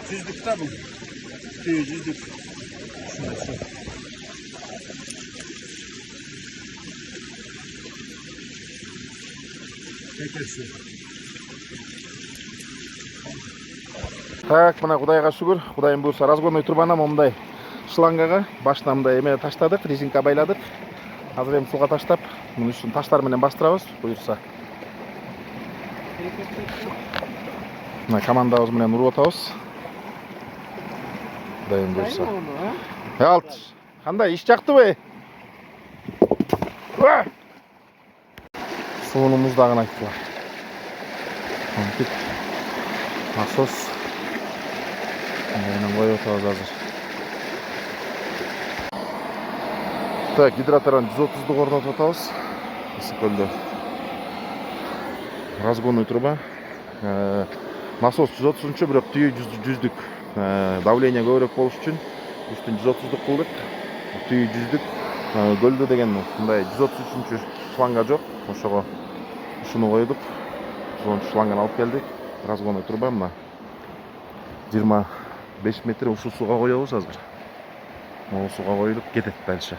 Жүздік та бұл. Жүздік. Так, мына Кудайга шүгүр. Кудайым буйрса разгонный турбаны мындай шлангага башынан мындай эме таштадык, резинка байладык. Азыр эми суга таштап, муну үчүн таштар менен бастырабыз, буйрса. Мына командабыз менен уруп атабыз. Кудайым буйрса. Алт. Кандай иш жактыбы? Суунун муздагын айттылар. Насос. Менен коюп атабыз азыр. Так, гидратордан 130-ду орнотуп атабыз. Ысыкөлдө. Разгонный труба. Насос 130-чу, бирок түйү 100-дүк. Давление көбүрөөк болуш үчүн үстүн 130-дук кылдык. Түйү 100-дүк. Гөлдө деген мындай 133-чү шланга жок. Ошого ушуну койдук. 110 шланганы алып келдик. Разгонный труба мына 25 метр ушул суга коебуз азыр. Могу суга коюлуп кетет дальше.